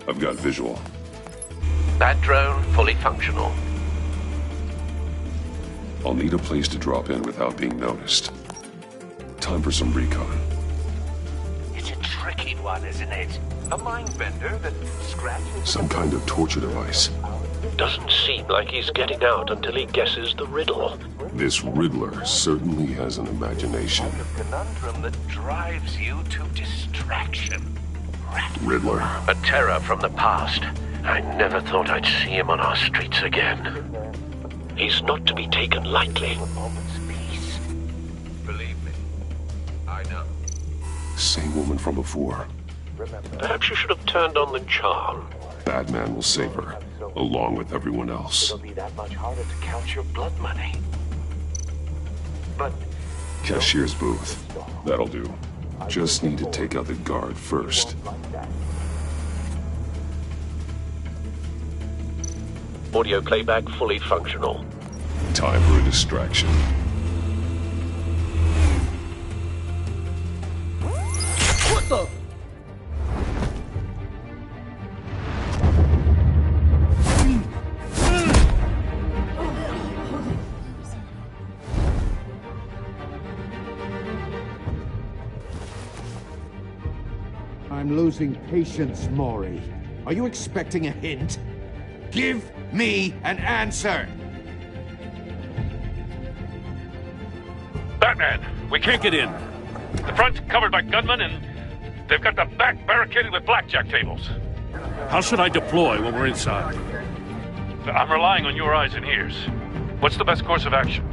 I've got visual. That drone fully functional. I'll need a place to drop in without being noticed. Time for some recon. It's a tricky one, isn't it? A mind bender that scratches... Some kind of torture device. Doesn't seem like he's getting out until he guesses the riddle. This Riddler certainly has an imagination. A conundrum that drives you to distraction. Riddler. A terror from the past. I never thought I'd see him on our streets again. He's not to be taken lightly. A moment's peace. Believe me, I know. Same woman from before. Perhaps you should have turned on the charm. Batman will save her, along with everyone else. It'll be that much harder to count your blood money. But... Cashier's booth. That'll do. Just need to take out the guard first. Audio playback fully functional. Time for a distraction. What the? I'm losing patience, Maury. Are you expecting a hint? Give me an answer! Batman, we can't get in. The front's covered by gunmen, and they've got the back barricaded with blackjack tables. How should I deploy when we're inside? I'm relying on your eyes and ears. What's the best course of action?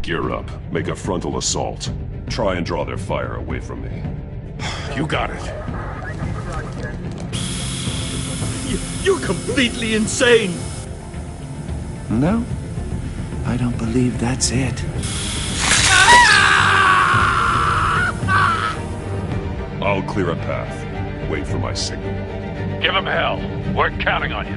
Gear up. Make a frontal assault. Try and draw their fire away from me. You got it. You're completely insane! No, I don't believe that's it. I'll clear a path. Wait for my signal. Give him hell. We're counting on you.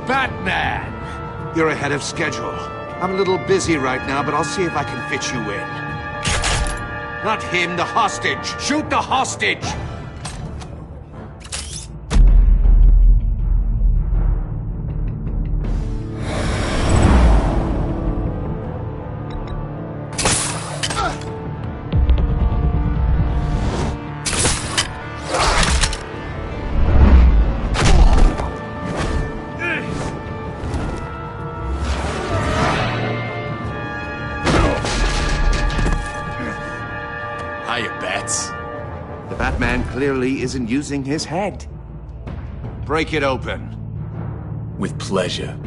Batman! You're ahead of schedule. I'm a little busy right now, but I'll see if I can fit you in. Not him, the hostage! Shoot the hostage! The Batman clearly isn't using his head. Break it open. With pleasure.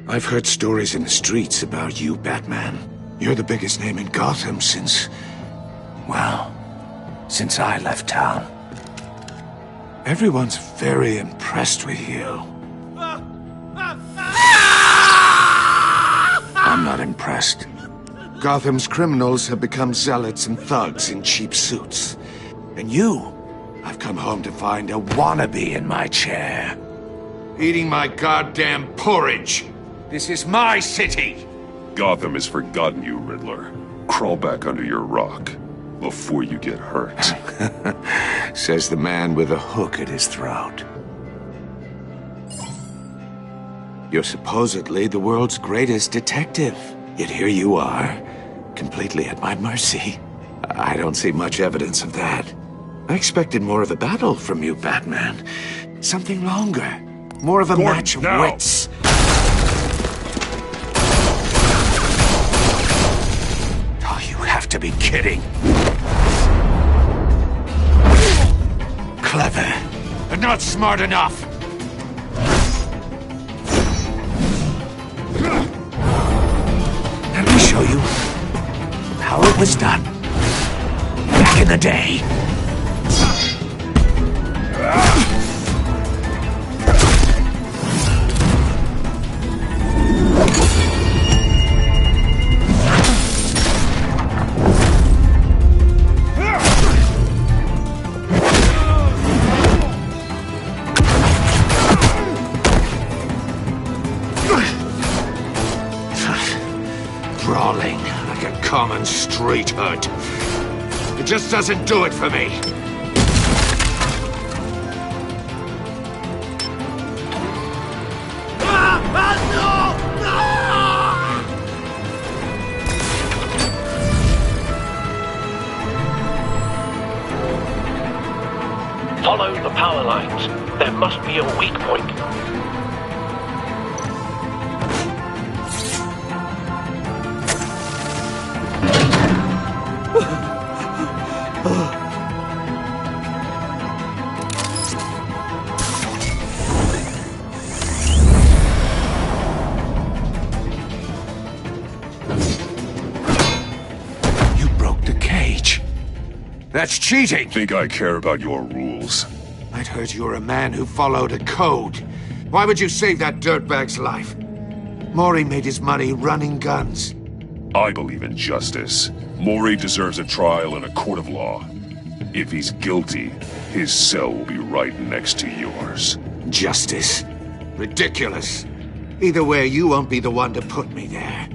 I've heard stories in the streets about you, Batman. You're the biggest name in Gotham since... well, since I left town. Everyone's very impressed with you. I'm not impressed. Gotham's criminals have become zealots and thugs in cheap suits. And you, I've come home to find a wannabe in my chair. Eating my goddamn porridge. This is my city! Gotham has forgotten you, Riddler. Crawl back under your rock before you get hurt. Says the man with a hook at his throat. You're supposedly the world's greatest detective. Yet here you are, completely at my mercy. I don't see much evidence of that. I expected more of a battle from you, Batman. Something longer. More of a Gordon, match of now. wits. Oh, you have to be kidding. Clever, but not smart enough. Let me show you how it was done back in the day. Brawling like a common street hood. It just doesn't do it for me. Follow the power lines. There must be a weak point. You broke the cage. That's cheating. Think I care about your rules? I'd heard you were a man who followed a code. Why would you save that dirtbag's life? Mori made his money running guns. I believe in justice. Mori deserves a trial in a court of law. If he's guilty, his cell will be right next to yours. Justice? Ridiculous. Either way, you won't be the one to put me there.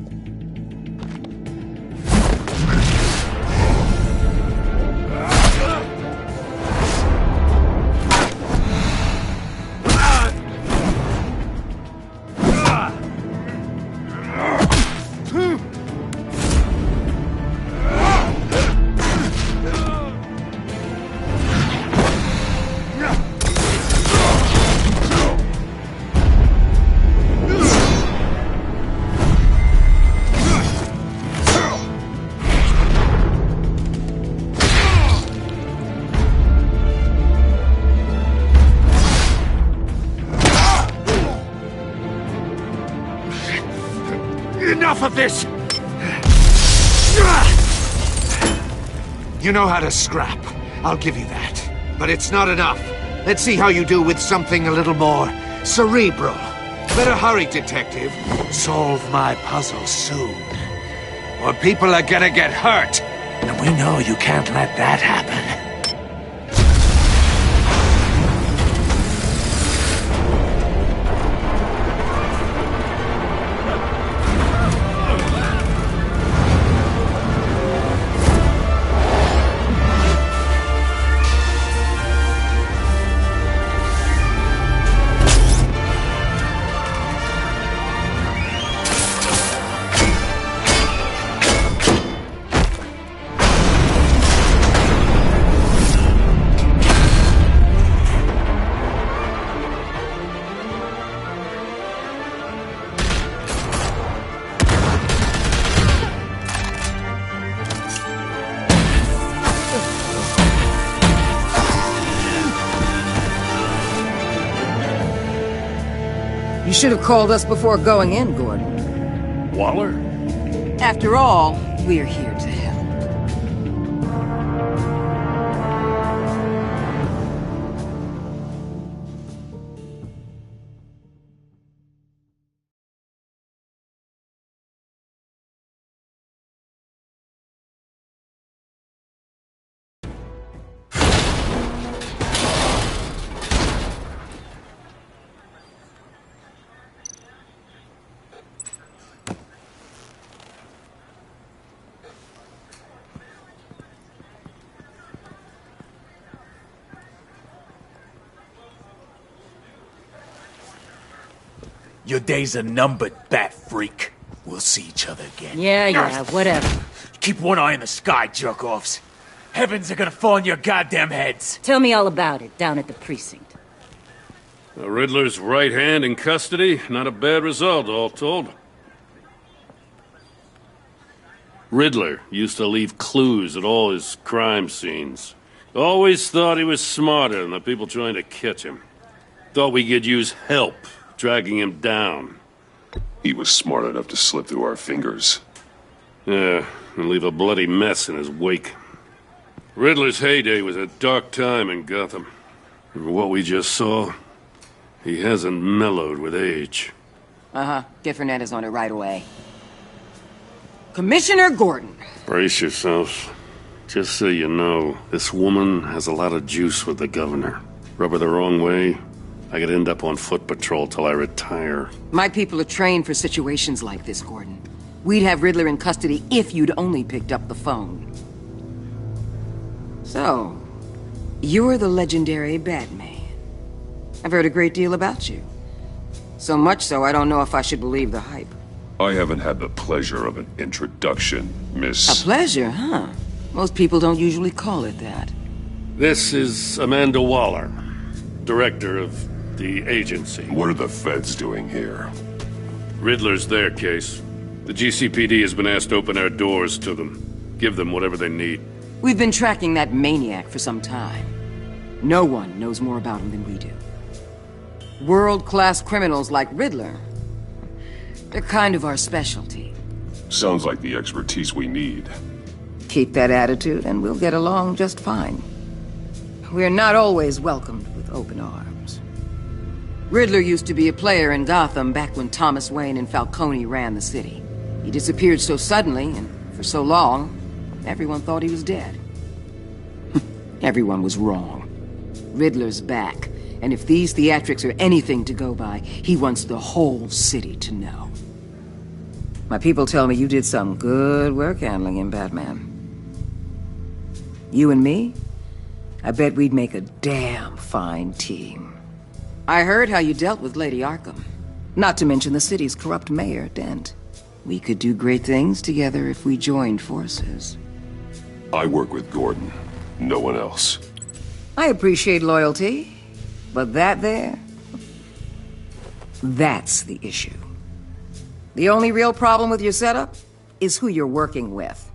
Enough of this! You know how to scrap. I'll give you that. But it's not enough. Let's see how you do with something a little more cerebral. Better hurry, detective. Solve my puzzle soon. Or people are gonna get hurt. And we know you can't let that happen. You should have called us before going in, Gordon. Waller? After all, we're here to help. Your days are numbered, bat freak. We'll see each other again. Yeah, whatever. Keep one eye in the sky, jerk-offs. Heavens are gonna fall on your goddamn heads. Tell me all about it down at the precinct. The Riddler's right hand in custody. Not a bad result, all told. Riddler used to leave clues at all his crime scenes. Always thought he was smarter than the people trying to catch him. Thought we could use help dragging him down. He was smart enough to slip through our fingers. Yeah, and leave a bloody mess in his wake. Riddler's heyday was a dark time in Gotham. And what we just saw, he hasn't mellowed with age. Get Fernandez on it right away. Commissioner Gordon. Brace yourselves. Just so you know, this woman has a lot of juice with the governor. Rub her the wrong way, I could end up on foot patrol till I retire. My people are trained for situations like this, Gordon. We'd have Riddler in custody if you'd only picked up the phone. So, you're the legendary Batman. I've heard a great deal about you. So much so, I don't know if I should believe the hype. I haven't had the pleasure of an introduction, Miss... A pleasure, huh? Most people don't usually call it that. This is Amanda Waller, director of the agency. What are the feds doing here? Riddler's their case. The GCPD has been asked to open our doors to them. Give them whatever they need. We've been tracking that maniac for some time. No one knows more about him than we do. World-class criminals like Riddler. They're kind of our specialty. Sounds like the expertise we need. Keep that attitude and we'll get along just fine. We're not always welcomed with open arms. Riddler used to be a player in Gotham back when Thomas Wayne and Falcone ran the city. He disappeared so suddenly and for so long, everyone thought he was dead. Everyone was wrong. Riddler's back, and if these theatrics are anything to go by, he wants the whole city to know. My people tell me you did some good work handling him, Batman. You and me? I bet we'd make a damn fine team. I heard how you dealt with Lady Arkham. Not to mention the city's corrupt mayor, Dent. We could do great things together if we joined forces. I work with Gordon. No one else. I appreciate loyalty, but that there... that's the issue. The only real problem with your setup is who you're working with.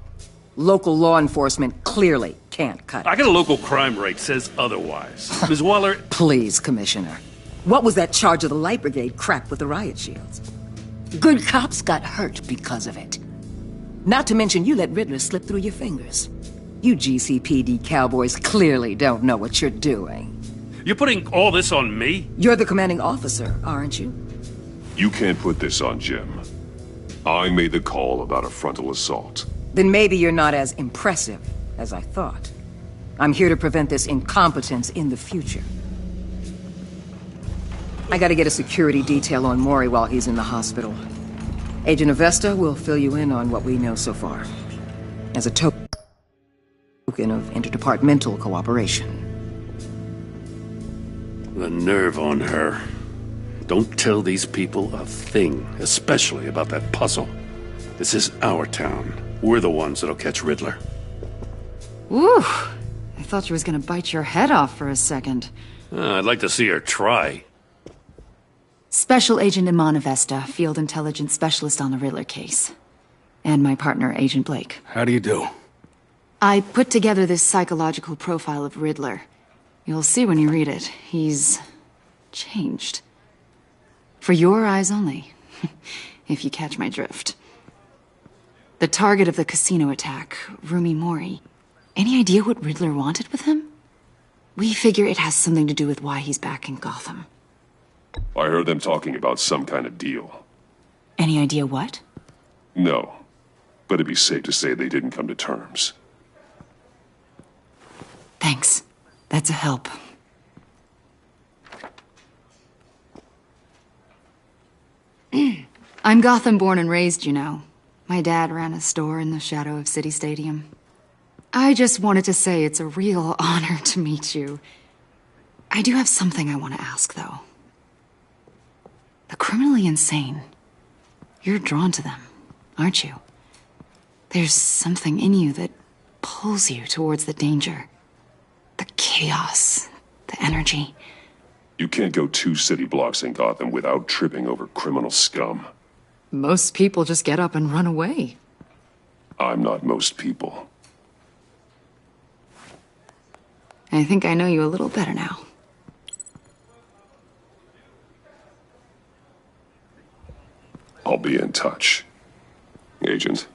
Local law enforcement clearly can't cut it. I got a local crime rate says otherwise. Ms. Waller... Please, Commissioner. What was that charge of the Light Brigade crap with the riot shields? Good cops got hurt because of it. Not to mention you let Riddler slip through your fingers. You GCPD cowboys clearly don't know what you're doing. You're putting all this on me? You're the commanding officer, aren't you? You can't put this on Jim. I made the call about a frontal assault. Then maybe you're not as impressive as I thought. I'm here to prevent this incompetence in the future. I gotta get a security detail on Mori while he's in the hospital. Agent Avesta will fill you in on what we know so far. As a token of interdepartmental cooperation. The nerve on her. Don't tell these people a thing, especially about that puzzle. This is our town. We're the ones that'll catch Riddler. Ooh, I thought she was gonna bite your head off for a second. I'd like to see her try. Special Agent Iman Avesta, Field Intelligence Specialist on the Riddler case. And my partner, Agent Blake. How do you do? I put together this psychological profile of Riddler. You'll see when you read it. He's... changed. For your eyes only, if you catch my drift. The target of the casino attack, Rumi Mori. Any idea what Riddler wanted with him? We figure it has something to do with why he's back in Gotham. I heard them talking about some kind of deal. Any idea what? No, but it'd be safe to say they didn't come to terms. Thanks. That's a help. I'm Gotham born and raised, you know. My dad ran a store in the shadow of City Stadium. I just wanted to say it's a real honor to meet you. I do have something I want to ask, though. The criminally insane. You're drawn to them, aren't you? There's something in you that pulls you towards the danger. The chaos, the energy. You can't go 2 city blocks in Gotham without tripping over criminal scum. Most people just get up and run away. I'm not most people. I think I know you a little better now. I'll be in touch. Agent.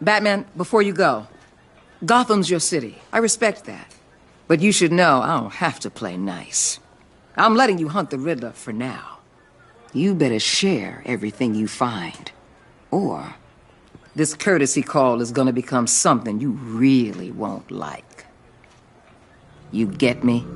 Batman, before you go, Gotham's your city. I respect that. But you should know I don't have to play nice. I'm letting you hunt the Riddler for now. You better share everything you find. Or this courtesy call is gonna become something you really won't like. You get me?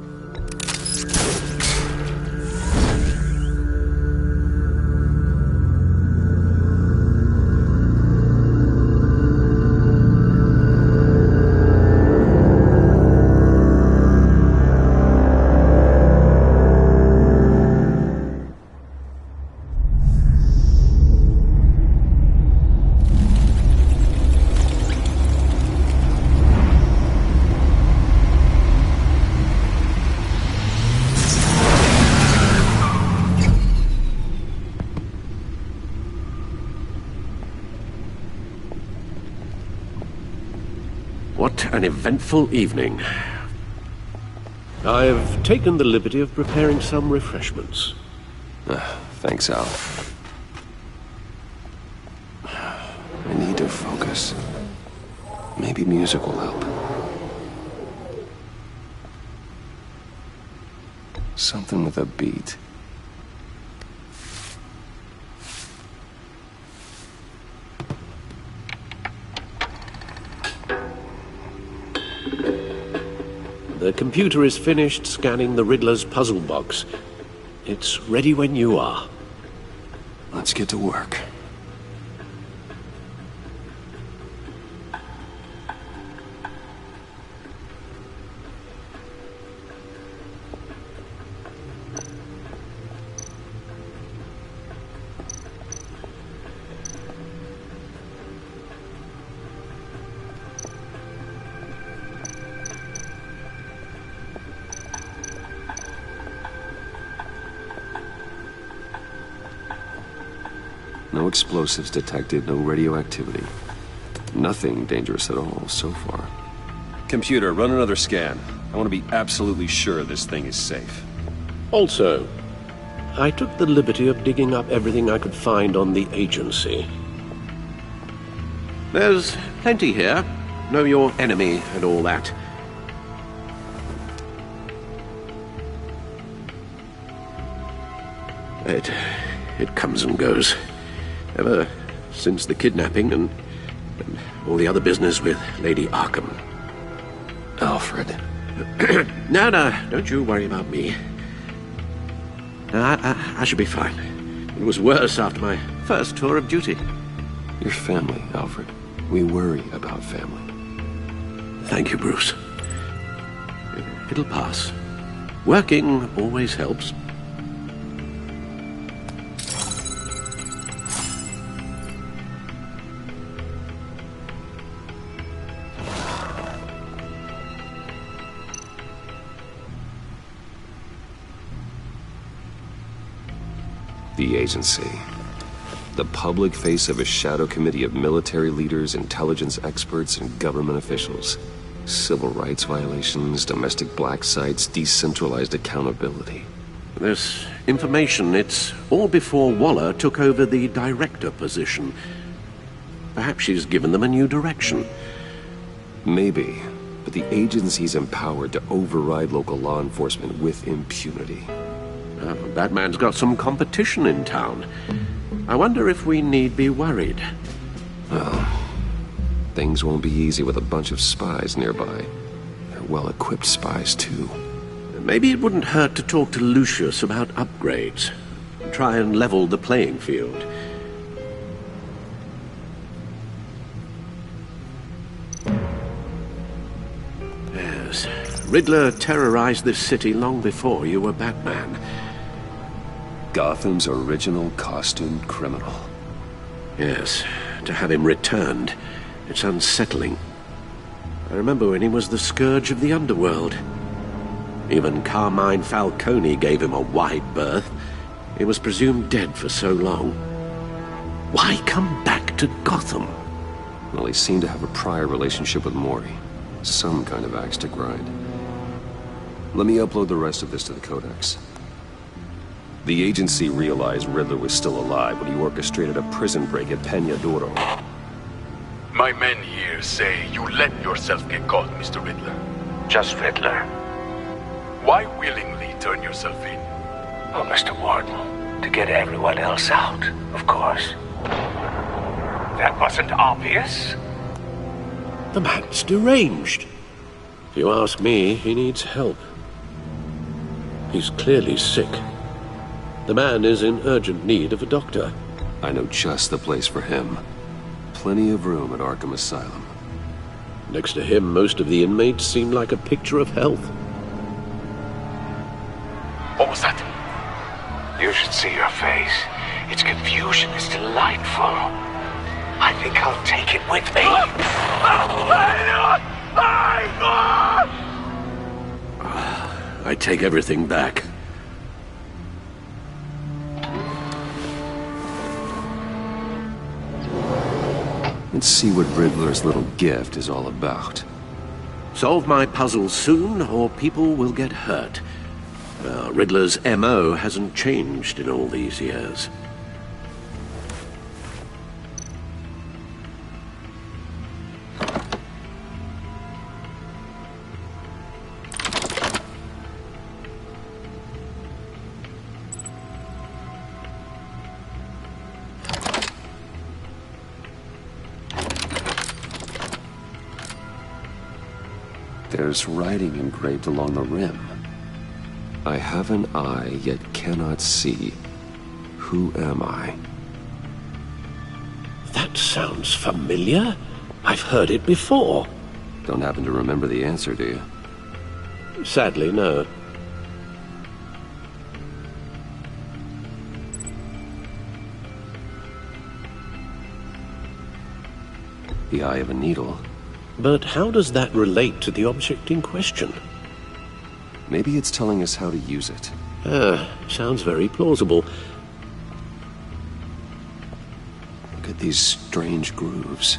What an eventful evening. I've taken the liberty of preparing some refreshments. Thanks, Al. I need to focus. Maybe music will help. Something with a beat. The computer is finished scanning the Riddler's puzzle box. It's ready when you are. Let's get to work. No explosives detected, no radioactivity. Nothing dangerous at all so far. Computer, run another scan. I want to be absolutely sure this thing is safe. Also, I took the liberty of digging up everything I could find on the agency. There's plenty here. Know your enemy and all that. It comes and goes. Ever since the kidnapping and all the other business with Lady Arkham. Alfred. No, don't you worry about me. I should be fine. It was worse after my first tour of duty. Your family, Alfred. We worry about family. Thank you, Bruce. It'll pass. Working always helps. The agency. The public face of a shadow committee of military leaders, intelligence experts, and government officials. Civil rights violations, domestic black sites, decentralized accountability. This information, it's all before Waller took over the director position. Perhaps she's given them a new direction. Maybe, but the agency's empowered to override local law enforcement with impunity. Batman's got some competition in town. I wonder if we need be worried. Well, things won't be easy with a bunch of spies nearby. They're well-equipped spies, too. Maybe it wouldn't hurt to talk to Lucius about upgrades. Try and level the playing field. Yes, Riddler terrorized this city long before you were Batman. Gotham's original costumed criminal. Yes, to have him returned, it's unsettling. I remember when he was the scourge of the underworld. Even Carmine Falcone gave him a wide berth. He was presumed dead for so long. Why come back to Gotham? Well, he seemed to have a prior relationship with Mori. Some kind of axe to grind. Let me upload the rest of this to the Codex. The agency realized Riddler was still alive when he orchestrated a prison break at Peña Duro. My men here say you let yourself get caught, Mr. Riddler. Just Riddler. Why willingly turn yourself in? Oh, Mr. Warden, to get everyone else out, of course. That wasn't obvious? The man's deranged. If you ask me, he needs help. He's clearly sick. The man is in urgent need of a doctor. I know just the place for him. Plenty of room at Arkham Asylum. Next to him, most of the inmates seem like a picture of health. What was that? You should see your face. Its confusion is delightful. I think I'll take it with me. I take everything back. Let's see what Riddler's little gift is all about. Solve my puzzles soon, or people will get hurt. Riddler's M.O. hasn't changed in all these years. There's writing engraved along the rim. I have an eye, yet cannot see. Who am I? That sounds familiar. I've heard it before. Don't happen to remember the answer, do you? Sadly, no. The eye of a needle. But how does that relate to the object in question? Maybe it's telling us how to use it. Sounds very plausible. Look at these strange grooves.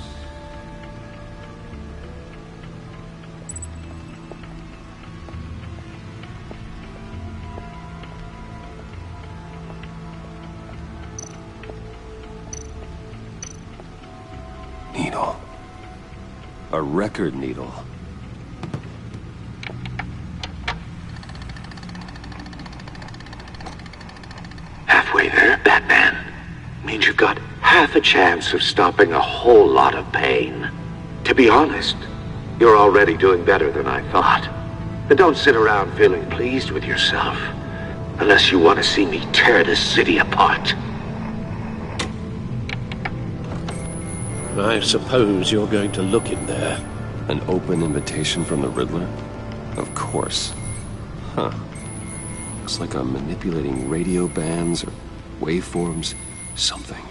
Needle. A record needle. Halfway there, Batman. Means you've got half a chance of stopping a whole lot of pain. To be honest, you're already doing better than I thought. But don't sit around feeling pleased with yourself. Unless you want to see me tear this city apart. I suppose you're going to look in there. An open invitation from the Riddler? Of course. Huh. Looks like I'm manipulating radio bands or waveforms. Something.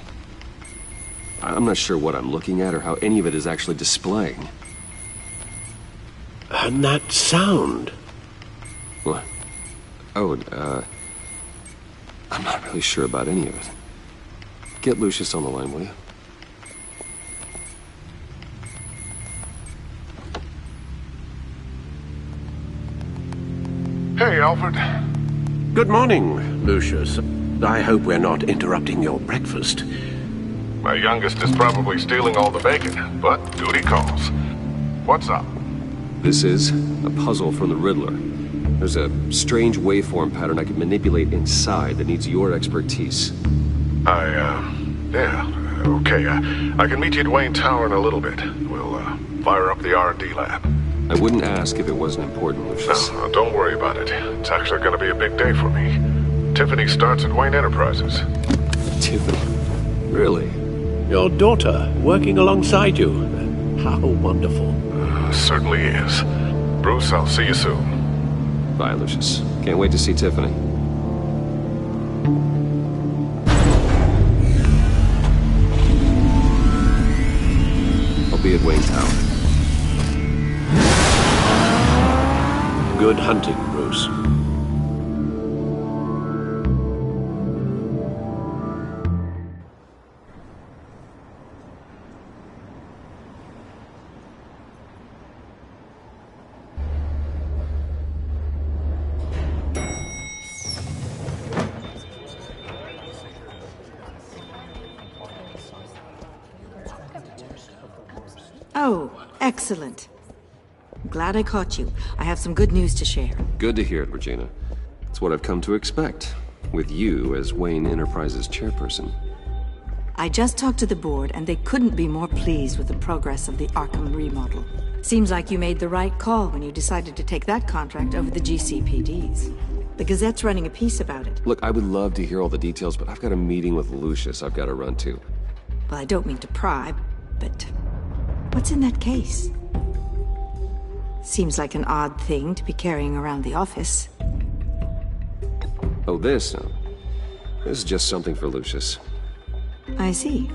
I'm not sure what I'm looking at or how any of it is actually displaying. And that sound? What? Oh, I'm not really sure about any of it. Get Lucius on the line, will you? Hey, Alfred. Good morning, Lucius. I hope we're not interrupting your breakfast. My youngest is probably stealing all the bacon, but duty calls. What's up? This is a puzzle from the Riddler. There's a strange waveform pattern I can manipulate inside that needs your expertise. Yeah, okay. I can meet you at Wayne Tower in a little bit. We'll, fire up the R&D lab. I wouldn't ask if it wasn't important, Lucius. No, don't worry about it. It's actually gonna be a big day for me. Tiffany starts at Wayne Enterprises. Tiffany? Really? Your daughter, working alongside you. How wonderful. Certainly is. Bruce, I'll see you soon. Bye, Lucius. Can't wait to see Tiffany. Good hunting, Bruce. Oh, excellent. I'm glad I caught you. I have some good news to share. Good to hear it, Regina. It's what I've come to expect, with you as Wayne Enterprises chairperson. I just talked to the board, and they couldn't be more pleased with the progress of the Arkham remodel. Seems like you made the right call when you decided to take that contract over the GCPD's. The Gazette's running a piece about it. Look, I would love to hear all the details, but I've got a meeting with Lucius I've got to run to. Well, I don't mean to pry, but what's in that case? Seems like an odd thing to be carrying around the office. Oh, this? No. This is just something for Lucius. I see.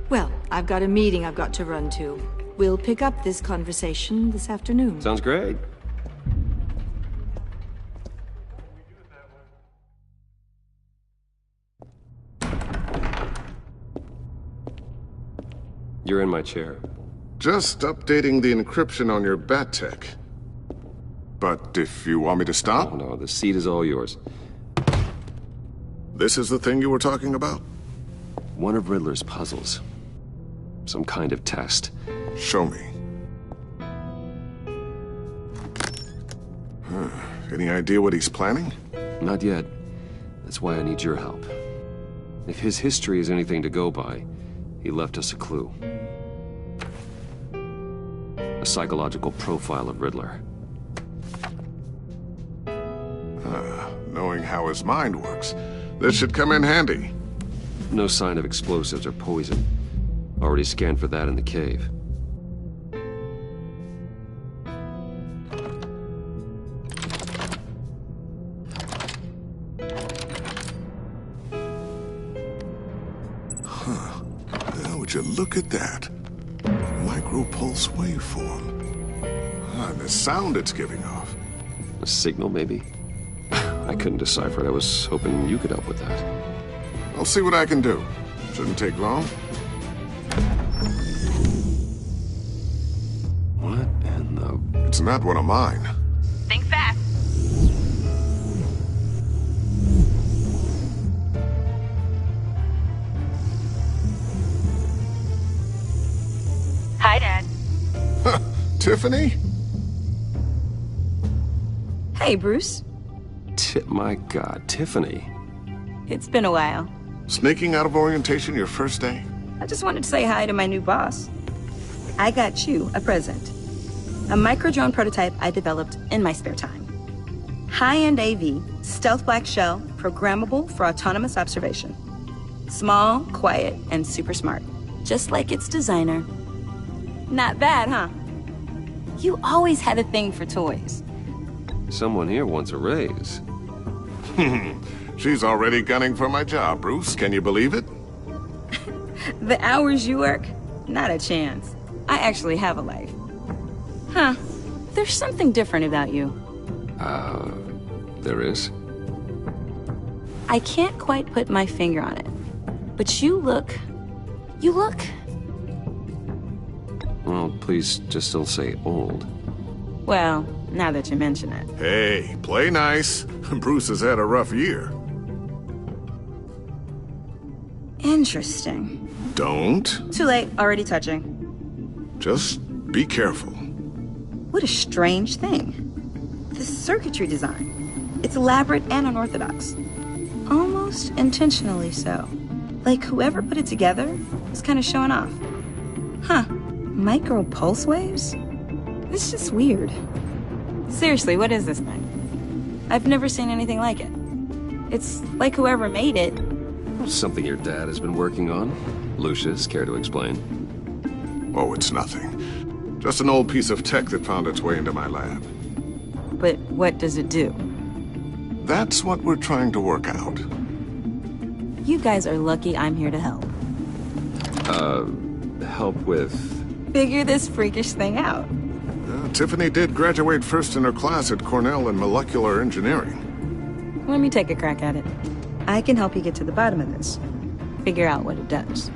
Well, I've got a meeting I've got to run to. We'll pick up this conversation this afternoon. Sounds great. You're in my chair. Just updating the encryption on your Bat-Tech. But if you want me to stop? Oh, no, the seat is all yours. This is the thing you were talking about? One of Riddler's puzzles. Some kind of test. Show me. Any idea what he's planning? Not yet. That's why I need your help. If his history is anything to go by, he left us a clue. A psychological profile of Riddler. Knowing how his mind works, this should come in handy. No sign of explosives or poison. Already scanned for that in the cave. Now, would you look at that? Micropulse waveform. And the sound it's giving off. A signal, maybe? I couldn't decipher it. I was hoping you could help with that. I'll see what I can do. Shouldn't take long. What in the... It's not one of mine. Think fast. Hi, Dad. Tiffany? Hey, Bruce. My God, Tiffany. It's been a while. Sneaking out of orientation your first day? I just wanted to say hi to my new boss. I got you a present. A micro-drone prototype I developed in my spare time. High-end AV, stealth black shell, programmable for autonomous observation. Small, quiet, and super smart. Just like its designer. Not bad, huh? You always had a thing for toys. Someone here wants a raise. She's already gunning for my job, Bruce. Can you believe it? The hours you work? Not a chance. I actually have a life. Huh. There's something different about you. There is? I can't quite put my finger on it. But you look... Well, please just don't say old. Well, now that you mention it. Hey, play nice. Bruce has had a rough year. Interesting. Don't. Too late, already touching. Just be careful. What a strange thing. The circuitry design. It's elaborate and unorthodox. Almost intentionally so. Like whoever put it together was kind of showing off. Huh. Micro pulse waves? It's just weird. Seriously, what is this thing? I've never seen anything like it. It's like whoever made it. Something your dad has been working on. Lucius, care to explain? Oh, it's nothing. Just an old piece of tech that found its way into my lab. But what does it do? That's what we're trying to work out. You guys are lucky I'm here to help. Help with... Figure this freakish thing out. Tiffany did graduate first in her class at Cornell in molecular engineering. Let me take a crack at it. I can help you get to the bottom of this. Figure out what it does.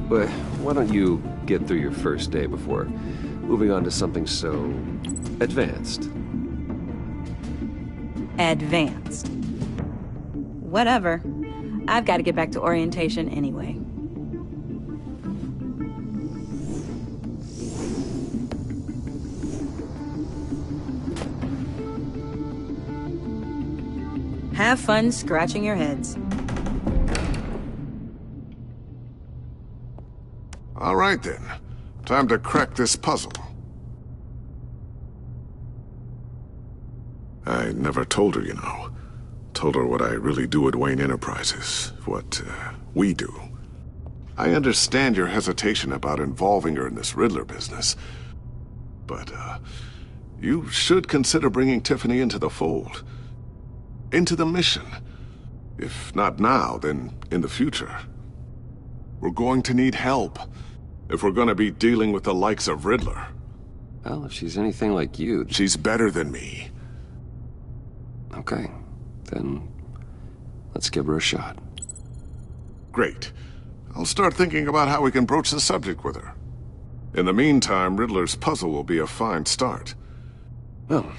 But why don't you get through your first day before moving on to something so advanced? Advanced. Whatever. I've got to get back to orientation anyway. Have fun scratching your heads. All right, then. Time to crack this puzzle. I never told her, you know. Told her what I really do at Wayne Enterprises. What, we do. I understand your hesitation about involving her in this Riddler business. But, you should consider bringing Tiffany into the fold. Into the mission. If not now, then in the future. We're going to need help if we're going to be dealing with the likes of Riddler. Well, if she's anything like you... She's better than me. Okay, then let's give her a shot. Great. I'll start thinking about how we can broach the subject with her. In the meantime, Riddler's puzzle will be a fine start. Well,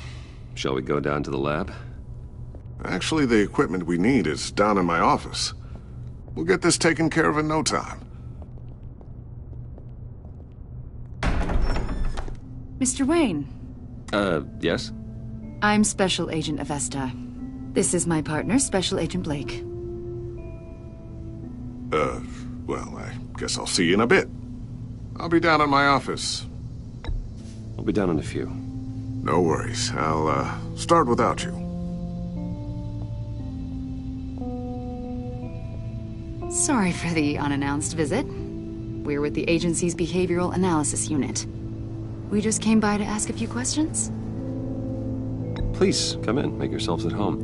shall we go down to the lab? Actually, the equipment we need is down in my office. We'll get this taken care of in no time. Mr. Wayne. Yes? I'm Special Agent Avesta. This is my partner, Special Agent Blake. Well, I guess I'll see you in a bit. I'll be down in my office. I'll be down in a few. No worries. I'll, start without you. Sorry for the unannounced visit. We're with the agency's Behavioral Analysis Unit. We just came by to ask a few questions. Please, come in. Make yourselves at home.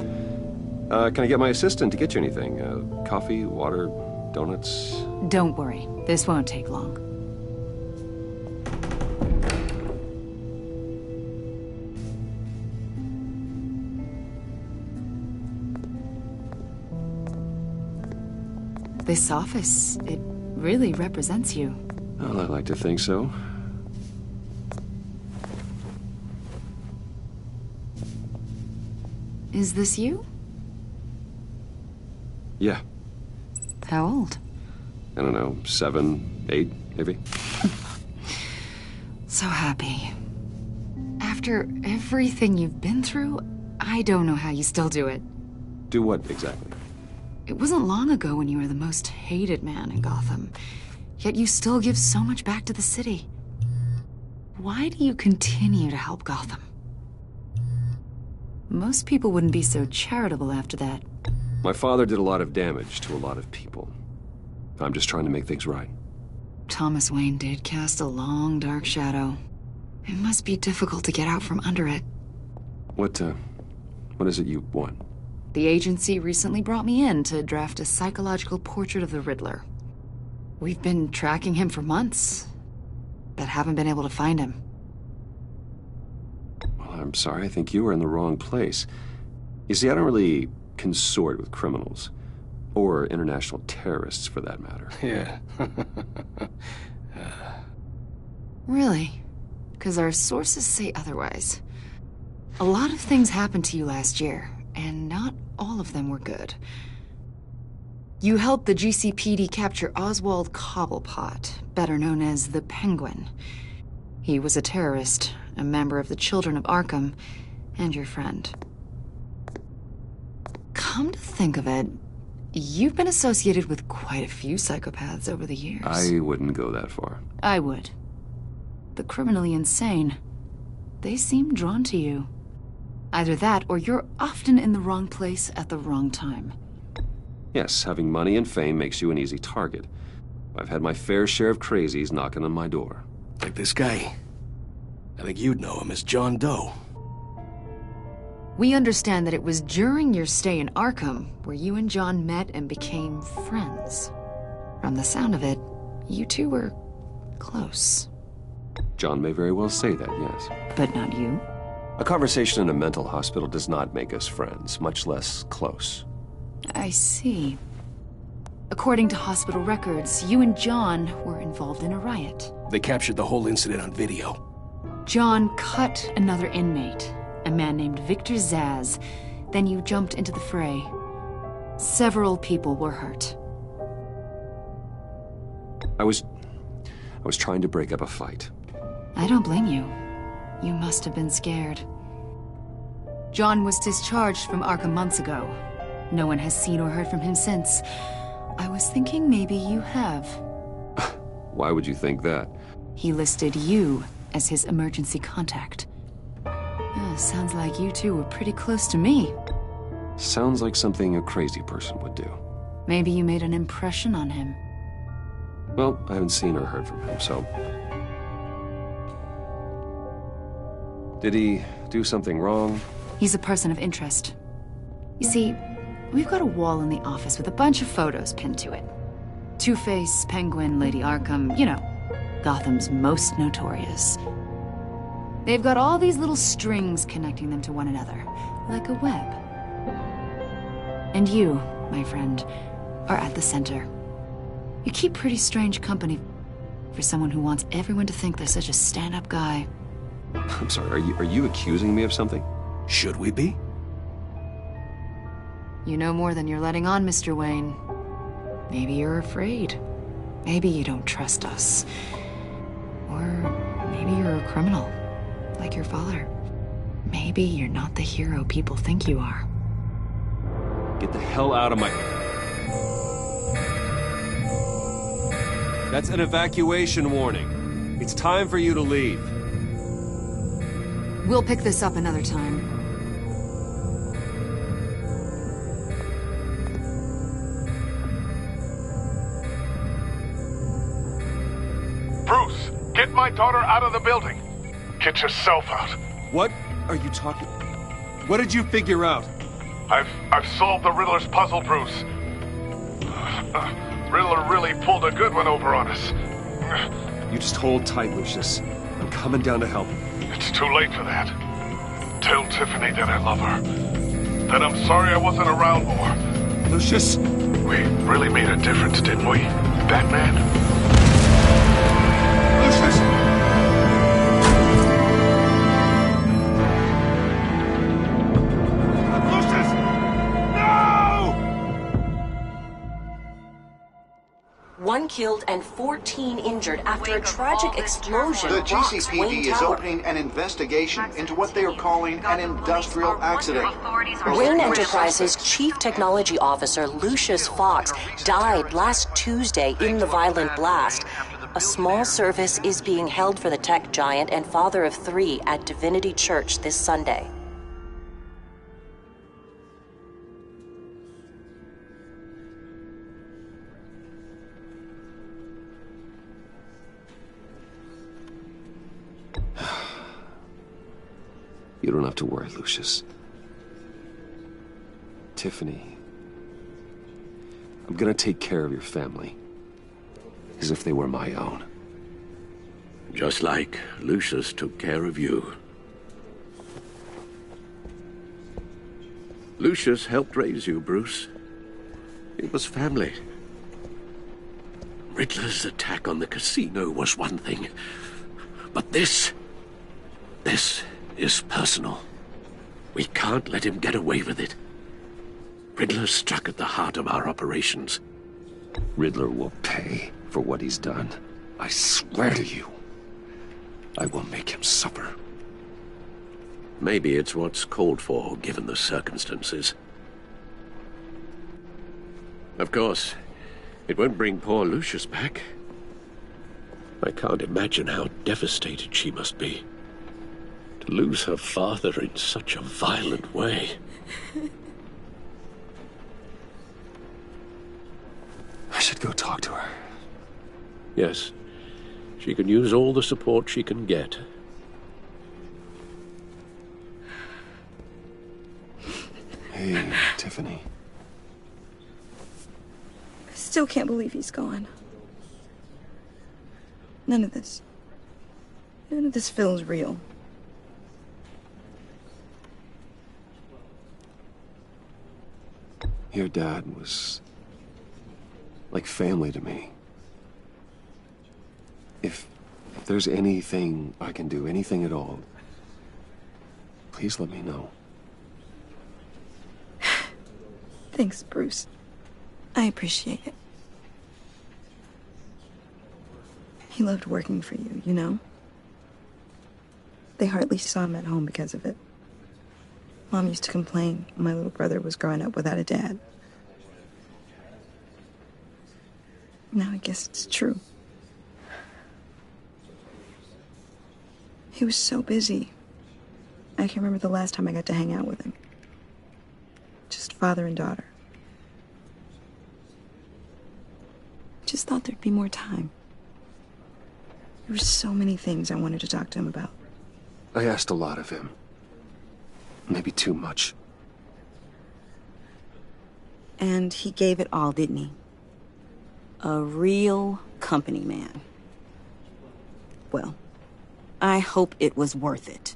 Can I get my assistant to get you anything? Coffee, water, donuts? Don't worry. This won't take long. This office, it really represents you. Well, I like to think so. Is this you? Yeah. How old? I don't know, 7, 8, maybe? So happy. After everything you've been through, I don't know how you still do it. Do what, exactly? It wasn't long ago when you were the most hated man in Gotham, yet you still give so much back to the city. Why do you continue to help Gotham? Most people wouldn't be so charitable after that. My father did a lot of damage to a lot of people. I'm just trying to make things right. Thomas Wayne did cast a long, dark shadow. It must be difficult to get out from under it. What is it you want? The agency recently brought me in to draft a psychological portrait of the Riddler. We've been tracking him for months, but haven't been able to find him. Well, I'm sorry, I think you were in the wrong place. You see, I don't really consort with criminals. Or international terrorists, for that matter. Yeah. Really? Because our sources say otherwise. A lot of things happened to you last year, and not all of them were good. You helped the GCPD capture Oswald Cobblepot, better known as the Penguin. He was a terrorist, a member of the Children of Arkham, and your friend. Come to think of it, you've been associated with quite a few psychopaths over the years. I wouldn't go that far. I would. The criminally insane. They seem drawn to you. Either that, or you're often in the wrong place at the wrong time. Yes, having money and fame makes you an easy target. I've had my fair share of crazies knocking on my door. Like this guy. I think you'd know him as John Doe. We understand that it was during your stay in Arkham where you and John met and became friends. From the sound of it, you two were close. John may very well say that, yes. But not you? A conversation in a mental hospital does not make us friends, much less close. I see. According to hospital records, you and John were involved in a riot. They captured the whole incident on video. John cut another inmate, a man named Victor Zsasz. Then you jumped into the fray. Several people were hurt. I was trying to break up a fight. I don't blame you. You must have been scared. John was discharged from Arkham months ago. No one has seen or heard from him since. I was thinking maybe you have. Why would you think that? He listed you as his emergency contact. Sounds like you two were pretty close to me. Sounds like something a crazy person would do. Maybe you made an impression on him. Well, I haven't seen or heard from him, so... Did he do something wrong? He's a person of interest. You see, we've got a wall in the office with a bunch of photos pinned to it. Two-Face, Penguin, Lady Arkham, you know, Gotham's most notorious. They've got all these little strings connecting them to one another, like a web. And you, my friend, are at the center. You keep pretty strange company for someone who wants everyone to think they're such a stand-up guy. I'm sorry, are you accusing me of something? Should we be? You know more than you're letting on, Mr. Wayne. Maybe you're afraid. Maybe you don't trust us. Or maybe you're a criminal, like your father. Maybe you're not the hero people think you are. Get the hell out of my... That's an evacuation warning. It's time for you to leave. We'll pick this up another time. Bruce, get my daughter out of the building. Get yourself out. What are you talking... What did you figure out? I've solved the Riddler's puzzle, Bruce. Riddler really pulled a good one over on us. You just hold tight, Lucius. I'm coming down to help. It's too late for that. Tell Tiffany that I love her. That I'm sorry I wasn't around more. Lucius! We really made a difference, didn't we, Batman? Lucius! One killed and 14 injured after a tragic explosion. The rocks GCPD Wayne is Tower. opening an investigation into what they are calling an industrial accident. Wayne Enterprises' chief technology officer, Lucius Fox, died last Tuesday in the violent blast. A small service is being held for the tech giant and father of 3 at Divinity Church this Sunday. You don't have to worry, Lucius. Tiffany, I'm gonna take care of your family. As if they were my own. Just like Lucius took care of you. Lucius helped raise you, Bruce. It was family. Riddler's attack on the casino was one thing. But this is personal. We can't let him get away with it. Riddler struck at the heart of our operations. Riddler will pay for what he's done. I swear to you, I will make him suffer. Maybe it's what's called for, given the circumstances. Of course, it won't bring poor Lucius back. I can't imagine how devastated she must be. To lose her father in such a violent way. I should go talk to her. Yes, she can use all the support she can get. Hey, Tiffany. I still can't believe he's gone. None of this feels real. Your dad was like family to me. If there's anything I can do, anything at all, please let me know. Thanks, Bruce. I appreciate it. He loved working for you, you know? They hardly saw him at home because of it. Mom used to complain when my little brother was growing up without a dad. Now I guess it's true. He was so busy. I can't remember the last time I got to hang out with him. Just father and daughter. Just thought there'd be more time. There were so many things I wanted to talk to him about. I asked a lot of him. Maybe too much. And he gave it all, didn't he? A real company man. Well, I hope it was worth it.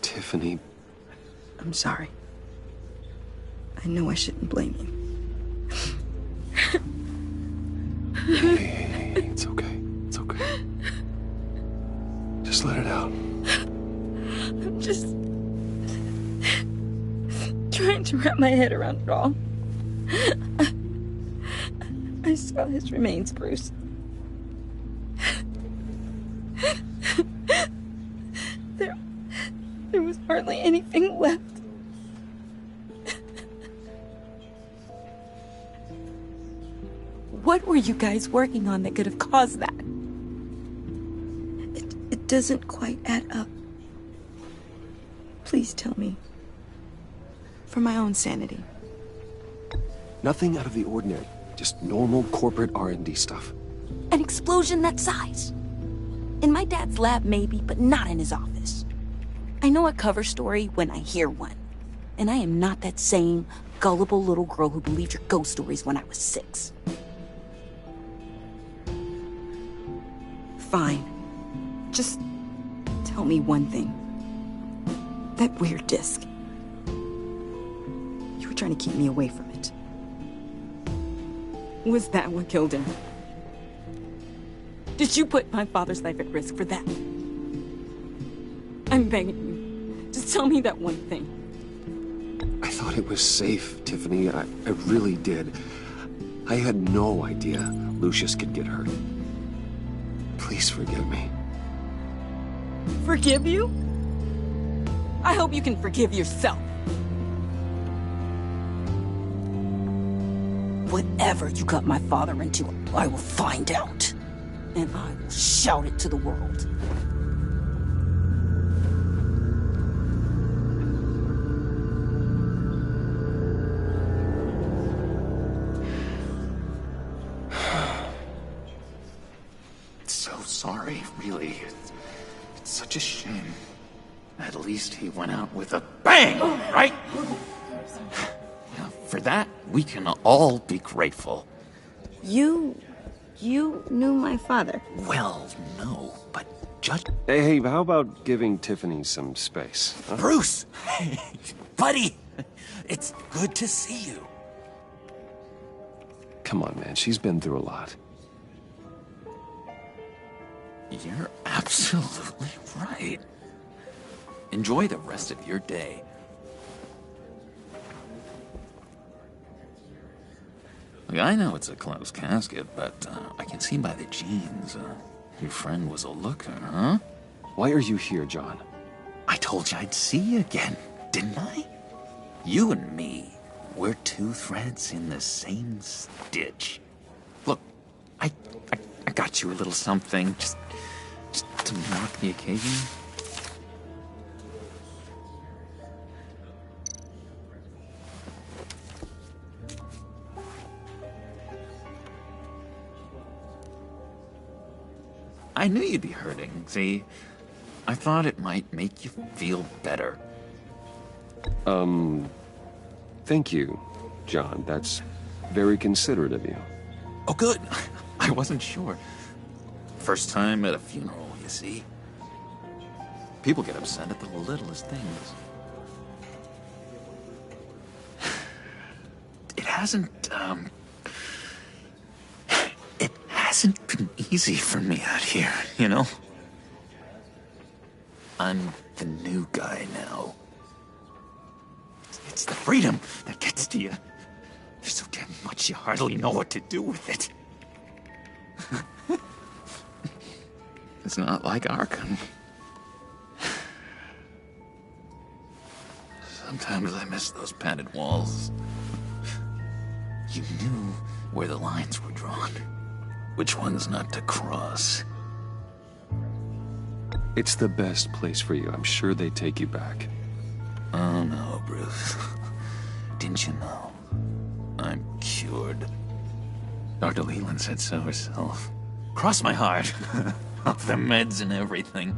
Tiffany. I'm sorry. I know I shouldn't blame you. Hey, it's okay. It's okay. Just let it out. I'm just trying to wrap my head around it all. I saw his remains, Bruce. There was hardly anything left. What were you guys working on that could have caused that? It doesn't quite add up. Please tell me. For my own sanity. Nothing out of the ordinary. Just normal corporate R&D stuff. An explosion that size. In my dad's lab, maybe, but not in his office. I know a cover story when I hear one. And I am not that same gullible little girl who believed your ghost stories when I was 6. Fine. Just tell me one thing. That weird disc. You were trying to keep me away from it. Was that what killed him? Did you put my father's life at risk for that? I'm begging you. Just tell me that one thing. I thought it was safe, Tiffany. I really did. I had no idea Lucius could get hurt. Please forgive me. Forgive you? I hope you can forgive yourself. Whatever you got my father into, I will find out. And I will shout it to the world. So sorry, really. It's such a shame. At least he went out with a bang, right? Now, for that, we can all be grateful. You knew my father. Well, no, but just... Hey, how about giving Tiffany some space? Huh? Bruce! Buddy! It's good to see you. Come on, man. She's been through a lot. You're absolutely right. Enjoy the rest of your day. Look, I know it's a closed casket, but I can see by the jeans, your friend was a looker, huh? Why are you here, John? I told you I'd see you again, didn't I? You and me, we're two threads in the same stitch. Look, I got you a little something, just to mark the occasion. I knew you'd be hurting, see? I thought it might make you feel better. Thank you. John. That's very considerate of you. Oh, good. I wasn't sure. First time at a funeral, you see. People get upset at the littlest things. It hasn't been easy for me out here, you know? I'm the new guy now. It's the freedom that gets to you. There's so damn much you hardly know what to do with it. It's not like Arkham. Sometimes I miss those padded walls. You knew where the lines were drawn. Which ones not to cross. It's the best place for you. I'm sure they take you back. Oh no, Bruce. Didn't you know? I'm cured. Dr. Leland said so herself. Cross my heart. Off the meds and everything.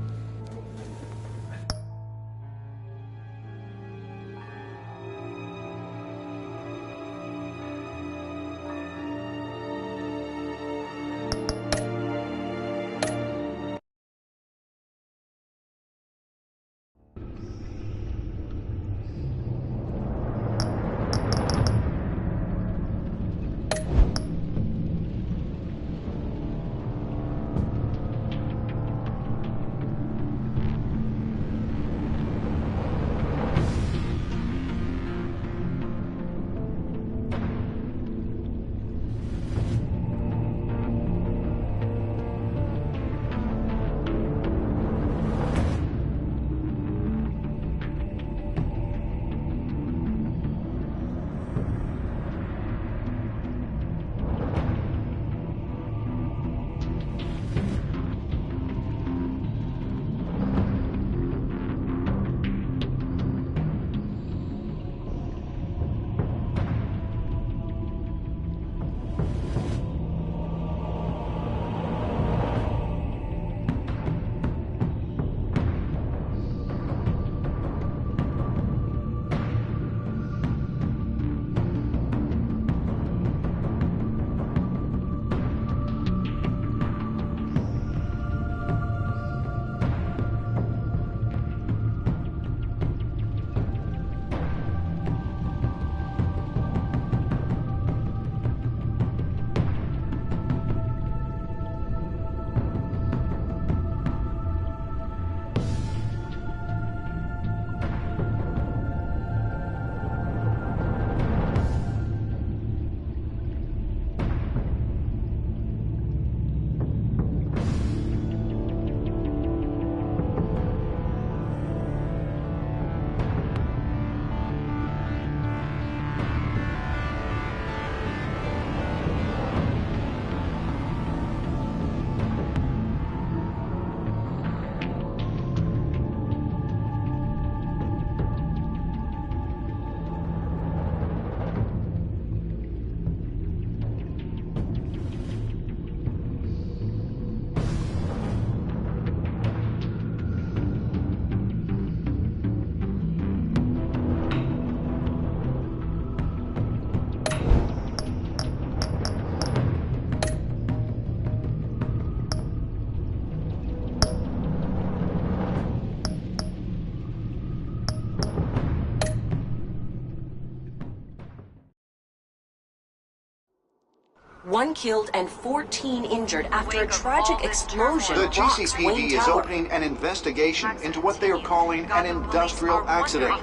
One killed and 14 injured after a tragic explosion. The rocks GCPD Wayne is Tower. opening an investigation into what they are calling an industrial accident.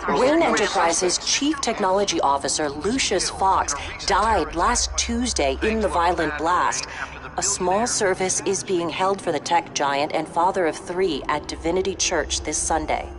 Wayne Enterprises Chief Technology Officer Lucius Fox died last Tuesday in the violent blast. A small service is being held for the tech giant and father of 3 at Divinity Church this Sunday.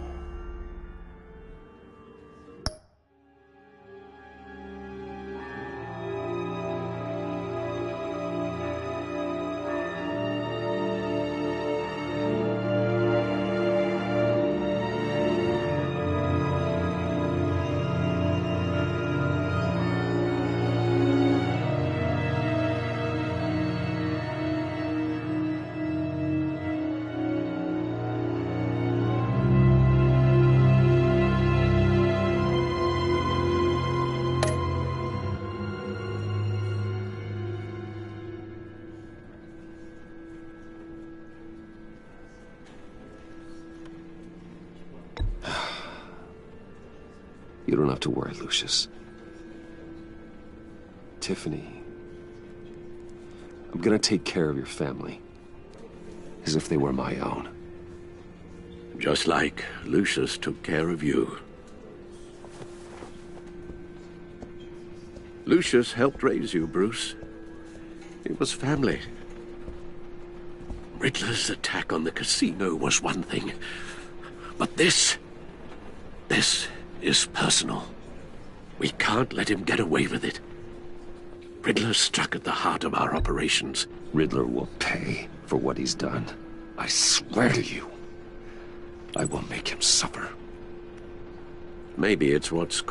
You don't have to worry, Lucius. Tiffany, I'm gonna take care of your family. As if they were my own. Just like Lucius took care of you. Lucius helped raise you, Bruce. It was family. Riddler's attack on the casino was one thing. But this is personal. We can't let him get away with it. Riddler struck at the heart of our operations. Riddler will pay for what he's done. I swear to you, I will make him suffer. Maybe it's what's